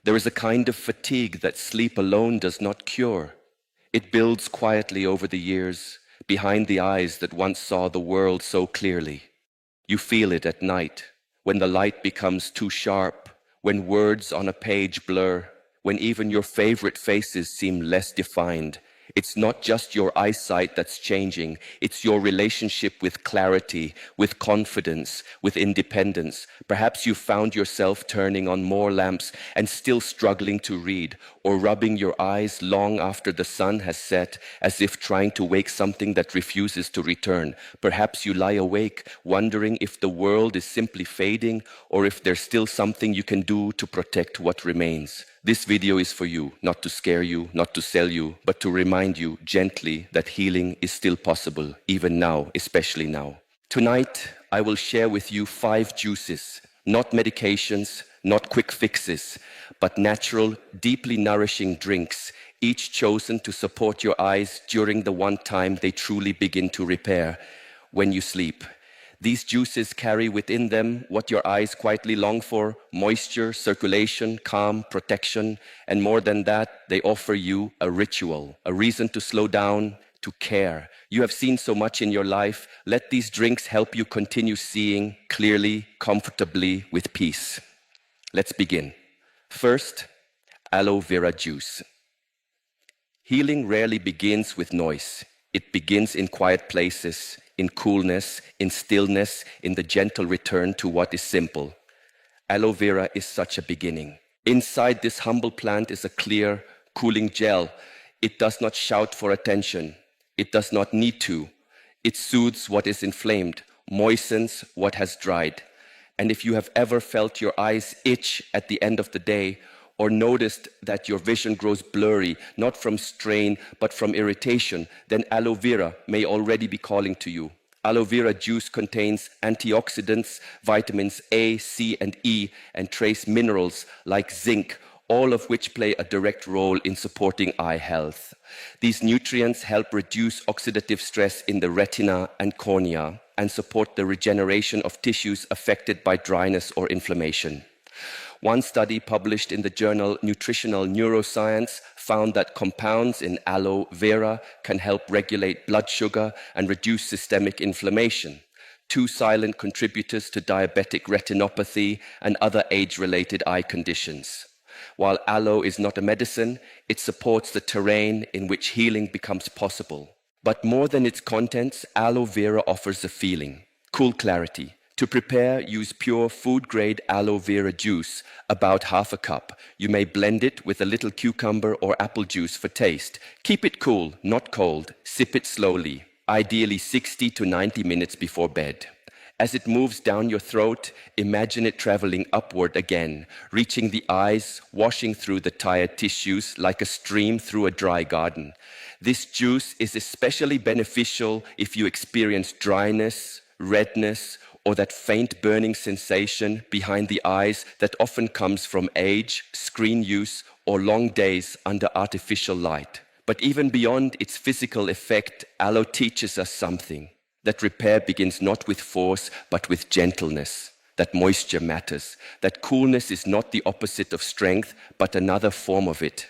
There is a kind of fatigue that sleep alone does not cure. It builds quietly over the years, behind the eyes that once saw the world so clearly. You feel it at night, when the light becomes too sharp, when words on a page blur, when even your favorite faces seem less defined. It's not just your eyesight that's changing, it's your relationship with clarity, with confidence, with independence. Perhaps you found yourself turning on more lamps and still struggling to read, or rubbing your eyes long after the sun has set, as if trying to wake something that refuses to return. Perhaps you lie awake, wondering if the world is simply fading, or if there's still something you can do to protect what remains. This video is for you, not to scare you, not to sell you, but to remind you gently that healing is still possible, even now, especially now. Tonight, I will share with you 5 juices, not medications, not quick fixes, but natural, deeply nourishing drinks, each chosen to support your eyes during the one time they truly begin to repair, when you sleep. These juices carry within them what your eyes quietly long for: moisture, circulation, calm, protection, and more than that, they offer you a ritual, a reason to slow down, to care. You have seen so much in your life. Let these drinks help you continue seeing clearly, comfortably, with peace. Let's begin. First, aloe vera juice. Healing rarely begins with noise. It begins in quiet places, in coolness, in stillness, in the gentle return to what is simple. Aloe vera is such a beginning. Inside this humble plant is a clear, cooling gel. It does not shout for attention. It does not need to. It soothes what is inflamed, moistens what has dried. And if you have ever felt your eyes itch at the end of the day, or noticed that your vision grows blurry, not from strain, but from irritation, then aloe vera may already be calling to you. Aloe vera juice contains antioxidants, vitamins A, C, and E, and trace minerals like zinc, all of which play a direct role in supporting eye health. These nutrients help reduce oxidative stress in the retina and cornea and support the regeneration of tissues affected by dryness or inflammation. One study published in the journal Nutritional Neuroscience found that compounds in aloe vera can help regulate blood sugar and reduce systemic inflammation, 2 silent contributors to diabetic retinopathy and other age-related eye conditions. While aloe is not a medicine, it supports the terrain in which healing becomes possible. But more than its contents, aloe vera offers a feeling: cool clarity. To prepare, use pure food-grade aloe vera juice, about half a cup. You may blend it with a little cucumber or apple juice for taste. Keep it cool, not cold. Sip it slowly, ideally 60 to 90 minutes before bed. As it moves down your throat, imagine it traveling upward again, reaching the eyes, washing through the tired tissues like a stream through a dry garden. This juice is especially beneficial if you experience dryness, redness, or that faint burning sensation behind the eyes that often comes from age, screen use, or long days under artificial light. But even beyond its physical effect, aloe teaches us something: that repair begins not with force, but with gentleness, that moisture matters, that coolness is not the opposite of strength, but another form of it.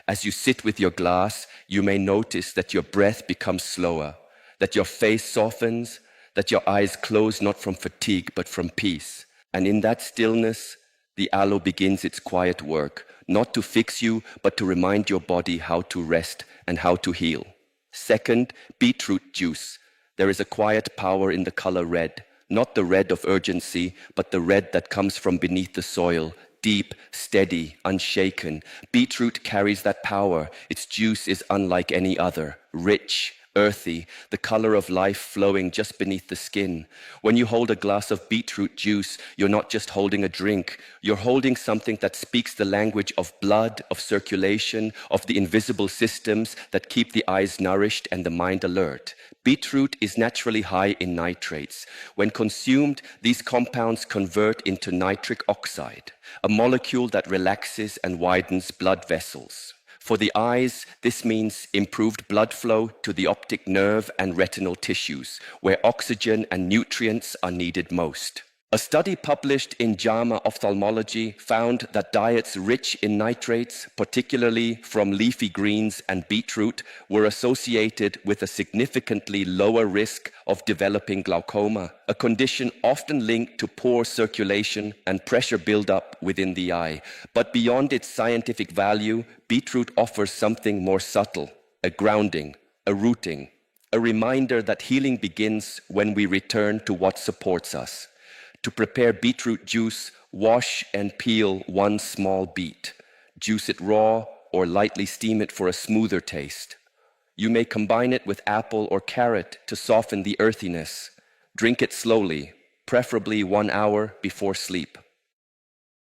As you sit with your glass, you may notice that your breath becomes slower, that your face softens, that your eyes close not from fatigue but from peace. And in that stillness, the aloe begins its quiet work, not to fix you, but to remind your body how to rest and how to heal. Second, beetroot juice. There is a quiet power in the color red, not the red of urgency, but the red that comes from beneath the soil, deep, steady, unshaken. Beetroot carries that power. Its juice is unlike any other, rich, earthy, the color of life flowing just beneath the skin. When you hold a glass of beetroot juice, you're not just holding a drink. You're holding something that speaks the language of blood, of circulation, of the invisible systems that keep the eyes nourished and the mind alert. Beetroot is naturally high in nitrates. When consumed, these compounds convert into nitric oxide, a molecule that relaxes and widens blood vessels. For the eyes, this means improved blood flow to the optic nerve and retinal tissues, where oxygen and nutrients are needed most. A study published in JAMA Ophthalmology found that diets rich in nitrates, particularly from leafy greens and beetroot, were associated with a significantly lower risk of developing glaucoma, a condition often linked to poor circulation and pressure buildup within the eye. But beyond its scientific value, beetroot offers something more subtle, a grounding, a rooting, a reminder that healing begins when we return to what supports us. To prepare beetroot juice, wash and peel one small beet. Juice it raw or lightly steam it for a smoother taste. You may combine it with apple or carrot to soften the earthiness. Drink it slowly, preferably 1 hour before sleep.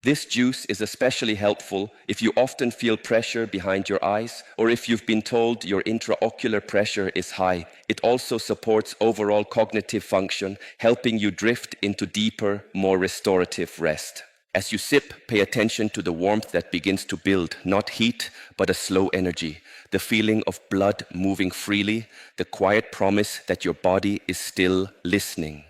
This juice is especially helpful if you often feel pressure behind your eyes or if you've been told your intraocular pressure is high. It also supports overall cognitive function, helping you drift into deeper, more restorative rest. As you sip, pay attention to the warmth that begins to build, not heat, but a slow energy, the feeling of blood moving freely, the quiet promise that your body is still listening.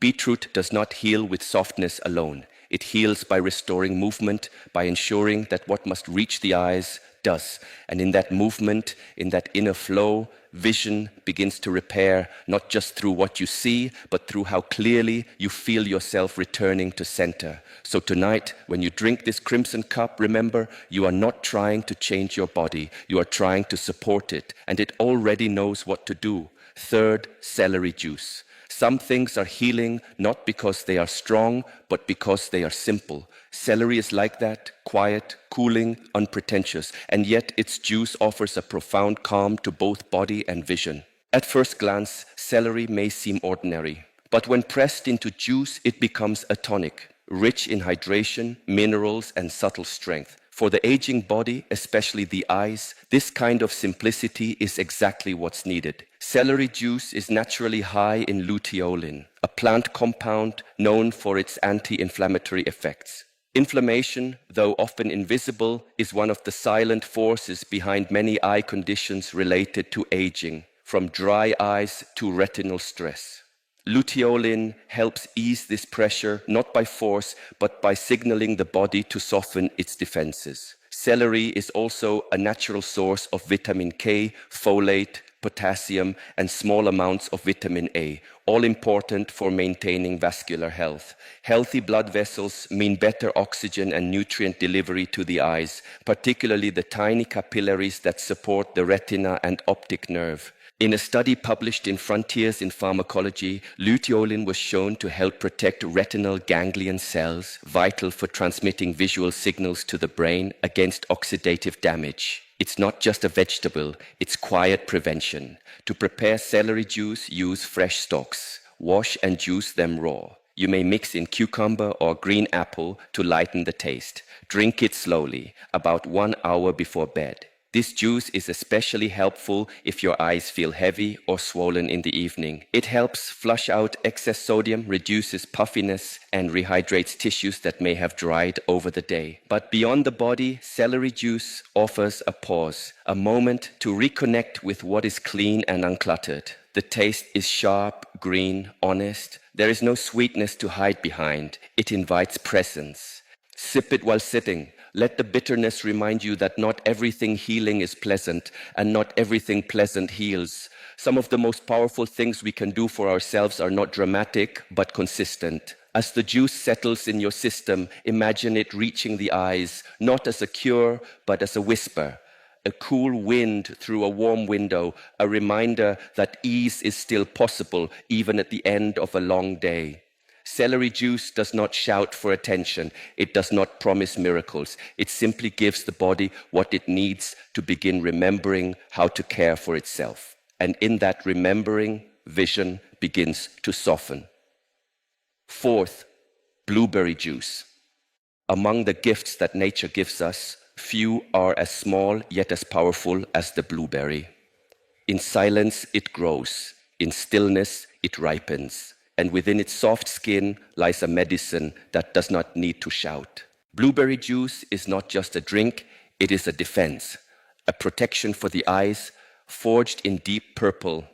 Beetroot does not heal with softness alone. It heals by restoring movement, by ensuring that what must reach the eyes does. And in that movement, in that inner flow, vision begins to repair, not just through what you see, but through how clearly you feel yourself returning to center. So tonight, when you drink this crimson cup, remember, you are not trying to change your body. You are trying to support it, and it already knows what to do. Third, celery juice. Some things are healing not because they are strong, but because they are simple. Celery is like that, quiet, cooling, unpretentious, and yet its juice offers a profound calm to both body and vision. At first glance, celery may seem ordinary, but when pressed into juice, it becomes a tonic, rich in hydration, minerals, and subtle strength. For the aging body, especially the eyes, this kind of simplicity is exactly what's needed. Celery juice is naturally high in luteolin, a plant compound known for its anti-inflammatory effects. Inflammation, though often invisible, is one of the silent forces behind many eye conditions related to aging, from dry eyes to retinal stress. Luteolin helps ease this pressure not by force, but by signaling the body to soften its defenses. Celery is also a natural source of vitamin K, folate, potassium, and small amounts of vitamin A, all important for maintaining vascular health. Healthy blood vessels mean better oxygen and nutrient delivery to the eyes, particularly the tiny capillaries that support the retina and optic nerve. In a study published in Frontiers in Pharmacology, luteolin was shown to help protect retinal ganglion cells, vital for transmitting visual signals to the brain against oxidative damage. It's not just a vegetable, it's quiet prevention. To prepare celery juice, use fresh stalks. Wash and juice them raw. You may mix in cucumber or green apple to lighten the taste. Drink it slowly, about 1 hour before bed. This juice is especially helpful if your eyes feel heavy or swollen in the evening. It helps flush out excess sodium, reduces puffiness, and rehydrates tissues that may have dried over the day. But beyond the body, celery juice offers a pause, a moment to reconnect with what is clean and uncluttered. The taste is sharp, green, honest. There is no sweetness to hide behind. It invites presence. Sip it while sitting. Let the bitterness remind you that not everything healing is pleasant, and not everything pleasant heals. Some of the most powerful things we can do for ourselves are not dramatic, but consistent. As the juice settles in your system, imagine it reaching the eyes, not as a cure, but as a whisper. A cool wind through a warm window, a reminder that ease is still possible, even at the end of a long day. Celery juice does not shout for attention. It does not promise miracles. It simply gives the body what it needs to begin remembering how to care for itself. And in that remembering, vision begins to soften. Fourth, blueberry juice. Among the gifts that nature gives us, few are as small yet as powerful as the blueberry. In silence, it grows. In stillness, it ripens. And within its soft skin lies a medicine that does not need to shout. Blueberry juice is not just a drink, it is a defense, a protection for the eyes, forged in deep purple,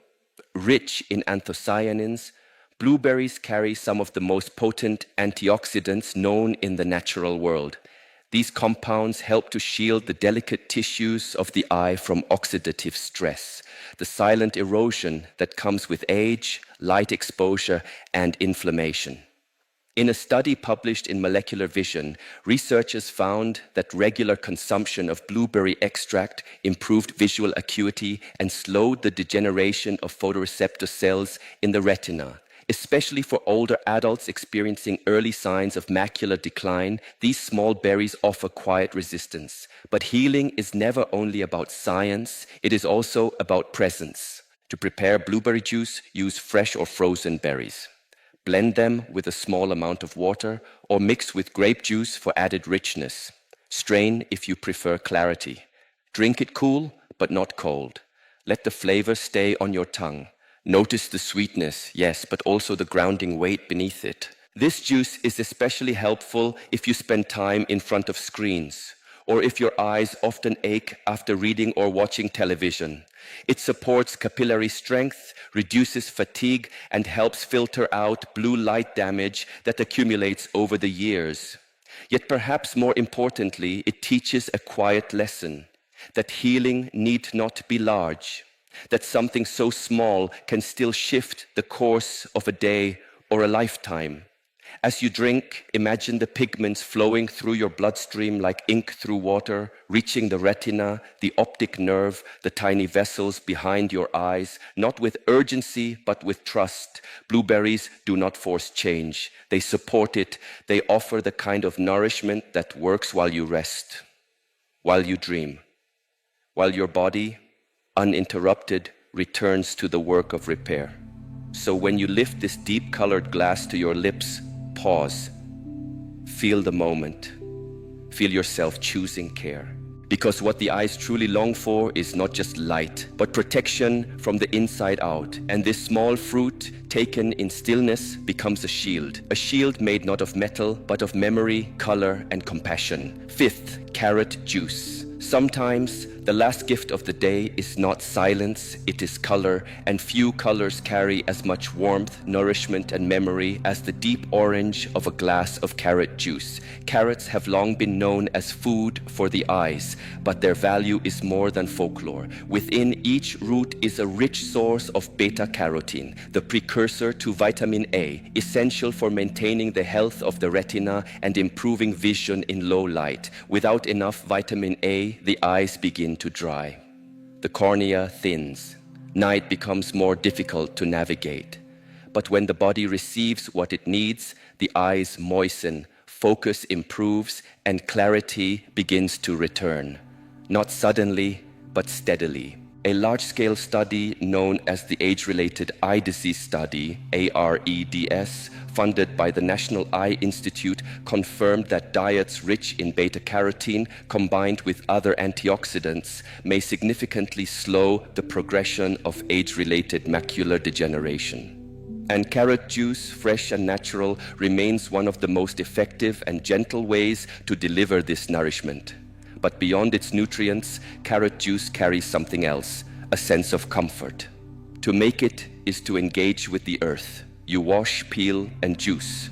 rich in anthocyanins, Blueberries carry some of the most potent antioxidants known in the natural world. These compounds help to shield the delicate tissues of the eye from oxidative stress, the silent erosion that comes with age, light exposure, and inflammation. In a study published in Molecular Vision, researchers found that regular consumption of blueberry extract improved visual acuity and slowed the degeneration of photoreceptor cells in the retina. Especially for older adults experiencing early signs of macular decline, these small berries offer quiet resistance. But healing is never only about science, it is also about presence. To prepare blueberry juice, use fresh or frozen berries. Blend them with a small amount of water or mix with grape juice for added richness. Strain if you prefer clarity. Drink it cool, but not cold. Let the flavor stay on your tongue. Notice the sweetness, yes, but also the grounding weight beneath it. This juice is especially helpful if you spend time in front of screens, or if your eyes often ache after reading or watching television. It supports capillary strength, reduces fatigue, and helps filter out blue light damage that accumulates over the years. Yet perhaps more importantly, it teaches a quiet lesson, that healing need not be large, that something so small can still shift the course of a day or a lifetime. As you drink, imagine the pigments flowing through your bloodstream like ink through water, reaching the retina, the optic nerve, the tiny vessels behind your eyes, not with urgency, but with trust. Blueberries do not force change. They support it. They offer the kind of nourishment that works while you rest, while you dream, while your body, uninterrupted, returns to the work of repair. So when you lift this deep-colored glass to your lips, pause. Feel the moment. Feel yourself choosing care. Because what the eyes truly long for is not just light, but protection from the inside out. And this small fruit, taken in stillness, becomes a shield. A shield made not of metal, but of memory, color, and compassion. Fifth, carrot juice. Sometimes the last gift of the day is not silence, it is color, and few colors carry as much warmth, nourishment, and memory as the deep orange of a glass of carrot juice. Carrots have long been known as food for the eyes, but their value is more than folklore. Within each root is a rich source of beta-carotene, the precursor to vitamin A, essential for maintaining the health of the retina and improving vision in low light. Without enough vitamin A, the eyes begin to dry. The cornea thins. Night becomes more difficult to navigate. But when the body receives what it needs, the eyes moisten, focus improves, and clarity begins to return. Not suddenly, but steadily. A large-scale study known as the Age-Related Eye Disease Study, AREDS, funded by the National Eye Institute, confirmed that diets rich in beta-carotene combined with other antioxidants may significantly slow the progression of age-related macular degeneration. And carrot juice, fresh and natural, remains one of the most effective and gentle ways to deliver this nourishment. But beyond its nutrients, carrot juice carries something else, a sense of comfort. To make it is to engage with the earth. You wash, peel, and juice.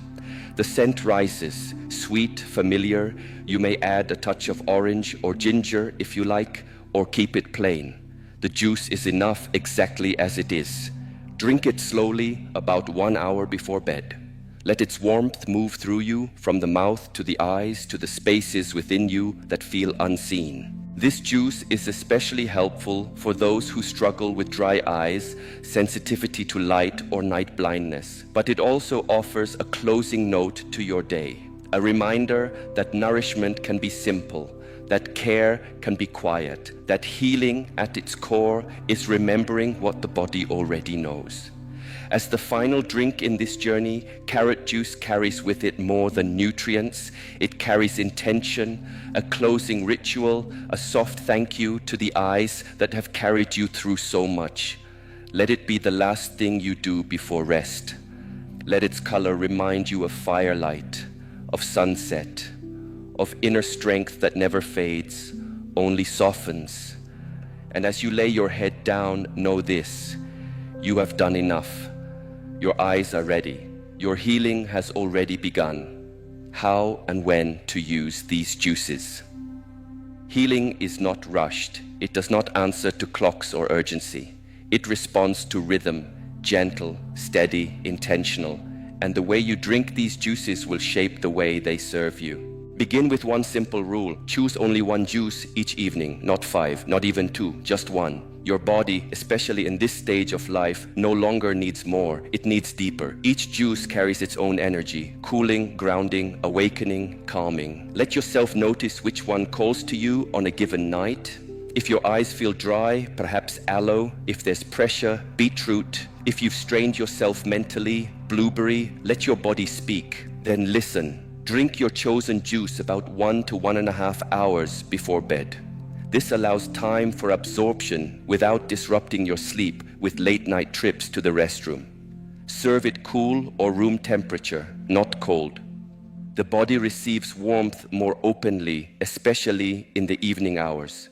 The scent rises, sweet, familiar. You may add a touch of orange or ginger if you like, or keep it plain. The juice is enough exactly as it is. Drink it slowly, about 1 hour before bed. Let its warmth move through you, from the mouth to the eyes to the spaces within you that feel unseen. This juice is especially helpful for those who struggle with dry eyes, sensitivity to light, or night blindness. But it also offers a closing note to your day, a reminder that nourishment can be simple, that care can be quiet, that healing at its core is remembering what the body already knows. As the final drink in this journey, carrot juice carries with it more than nutrients. It carries intention, a closing ritual, a soft thank you to the eyes that have carried you through so much. Let it be the last thing you do before rest. Let its color remind you of firelight, of sunset, of inner strength that never fades, only softens. And as you lay your head down, know this: you have done enough. Your eyes are ready. Your healing has already begun. How and when to use these juices. Healing is not rushed. It does not answer to clocks or urgency. It responds to rhythm, gentle, steady, intentional, and the way you drink these juices will shape the way they serve you. Begin with one simple rule. Choose only one juice each evening, not 5, not even 2, just one. Your body, especially in this stage of life, no longer needs more, it needs deeper. Each juice carries its own energy, cooling, grounding, awakening, calming. Let yourself notice which one calls to you on a given night. If your eyes feel dry, perhaps aloe. If there's pressure, beetroot. If you've strained yourself mentally, blueberry. Let your body speak. Then listen. Drink your chosen juice about 1 to 1.5 hours before bed. This allows time for absorption without disrupting your sleep with late-night trips to the restroom. Serve it cool or room temperature, not cold. The body receives warmth more openly, especially in the evening hours.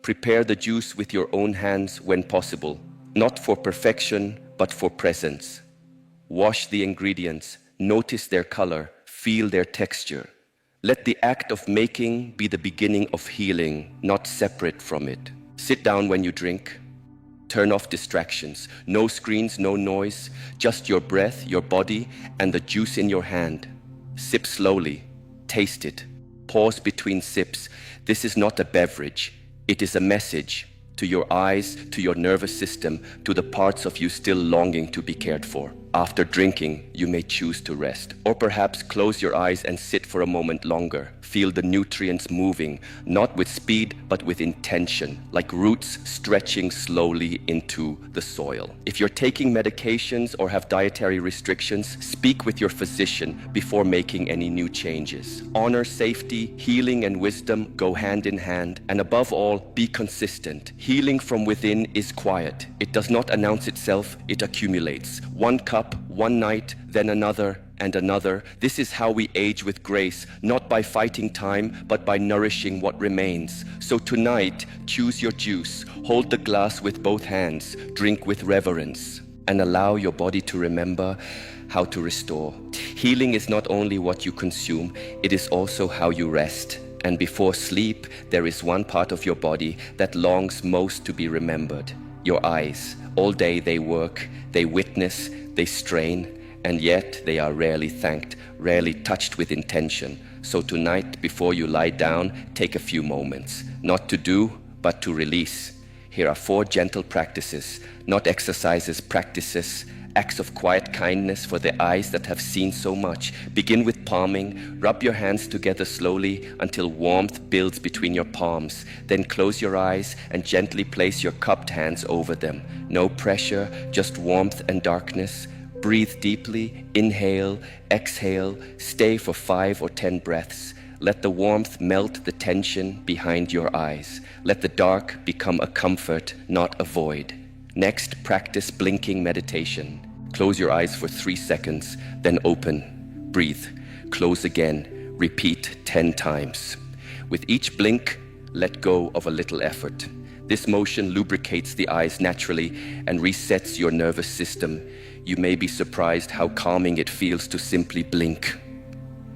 Prepare the juice with your own hands when possible, not for perfection, but for presence. Wash the ingredients, notice their color, feel their texture. Let the act of making be the beginning of healing, not separate from it. Sit down when you drink. Turn off distractions. No screens, no noise. Just your breath, your body, and the juice in your hand. Sip slowly. Taste it. Pause between sips. This is not a beverage. It is a message to your eyes, to your nervous system, to the parts of you still longing to be cared for. After drinking, you may choose to rest, or perhaps close your eyes and sit for a moment longer. Feel the nutrients moving, not with speed, but with intention, like roots stretching slowly into the soil. If you're taking medications or have dietary restrictions, speak with your physician before making any new changes. Honor safety, healing, and wisdom go hand in hand, and above all, be consistent. Healing from within is quiet. It does not announce itself, it accumulates. One cup, one night, then another, and another. This is how we age with grace, not by fighting time, but by nourishing what remains. So tonight, choose your juice, hold the glass with both hands, drink with reverence, and allow your body to remember how to restore. Healing is not only what you consume, it is also how you rest. And before sleep, there is one part of your body that longs most to be remembered. Your eyes. All day they work, they witness, they strain, and yet they are rarely thanked, rarely touched with intention. So tonight, before you lie down, take a few moments, not to do, but to release. Here are 4 gentle practices, not exercises, practices, acts of quiet kindness for the eyes that have seen so much. Begin with palming. Rub your hands together slowly until warmth builds between your palms. Then close your eyes and gently place your cupped hands over them. No pressure, just warmth and darkness. Breathe deeply, inhale, exhale, stay for 5 or 10 breaths. Let the warmth melt the tension behind your eyes. Let the dark become a comfort, not a void. Next, practice blinking meditation. Close your eyes for 3 seconds, then open. Breathe. Close again. Repeat 10 times. With each blink, let go of a little effort. This motion lubricates the eyes naturally and resets your nervous system. You may be surprised how calming it feels to simply blink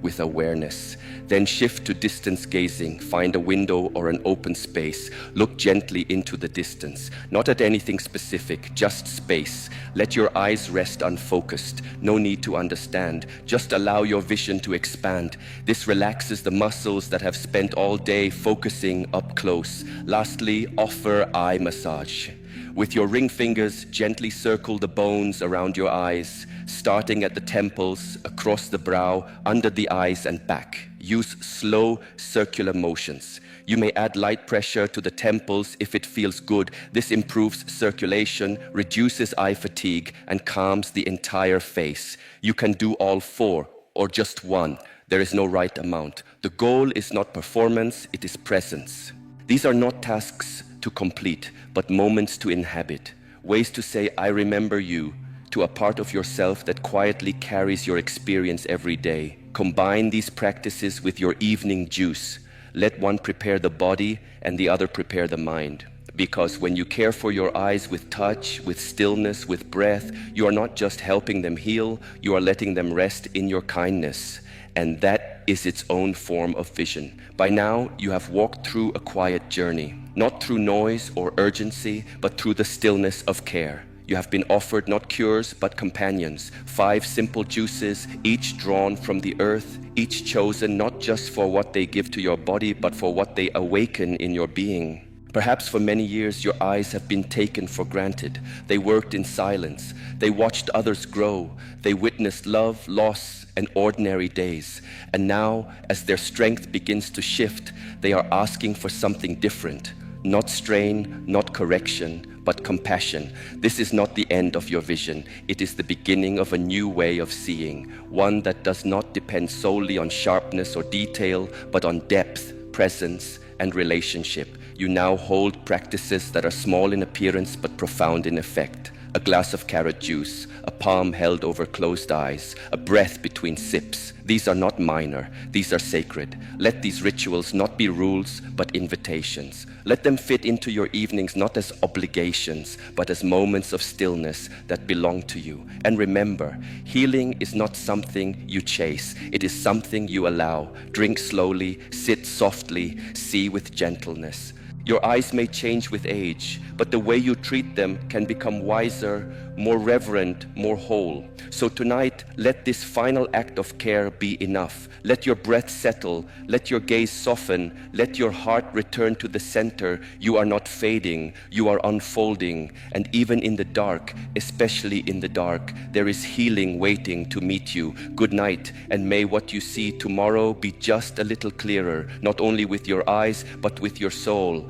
with awareness. Then shift to distance gazing. Find a window or an open space. Look gently into the distance. Not at anything specific, just space. Let your eyes rest unfocused. No need to understand. Just allow your vision to expand. This relaxes the muscles that have spent all day focusing up close. Lastly, offer eye massage. With your ring fingers, gently circle the bones around your eyes, starting at the temples, across the brow, under the eyes and back. Use slow circular motions. You may add light pressure to the temples if it feels good. This improves circulation, reduces eye fatigue, and calms the entire face. You can do all 4 or just 1. There is no right amount. The goal is not performance, it is presence. These are not tasks to complete, but moments to inhabit. Ways to say, I remember you, to a part of yourself that quietly carries your experience every day. Combine these practices with your evening juice. Let one prepare the body and the other prepare the mind. Because when you care for your eyes with touch, with stillness, with breath, you are not just helping them heal, you are letting them rest in your kindness. And that is its own form of vision. By now, you have walked through a quiet journey, not through noise or urgency, but through the stillness of care. You have been offered not cures, but companions, 5 simple juices, each drawn from the earth, each chosen not just for what they give to your body, but for what they awaken in your being. Perhaps for many years your eyes have been taken for granted. They worked in silence. They watched others grow. They witnessed love, loss, and ordinary days. And now, as their strength begins to shift, they are asking for something different. Not strain, not correction, but compassion. This is not the end of your vision. It is the beginning of a new way of seeing, one that does not depend solely on sharpness or detail, but on depth, presence, and relationship. You now hold practices that are small in appearance but profound in effect. A glass of carrot juice, a palm held over closed eyes, a breath between sips. These are not minor, these are sacred. Let these rituals not be rules, but invitations. Let them fit into your evenings not as obligations, but as moments of stillness that belong to you. And remember, healing is not something you chase, it is something you allow. Drink slowly, sit softly, see with gentleness. Your eyes may change with age, but the way you treat them can become wiser, more reverent, more whole. So tonight, let this final act of care be enough. Let your breath settle, let your gaze soften, let your heart return to the center. You are not fading, you are unfolding. And even in the dark, especially in the dark, there is healing waiting to meet you. Good night, and may what you see tomorrow be just a little clearer, not only with your eyes, but with your soul.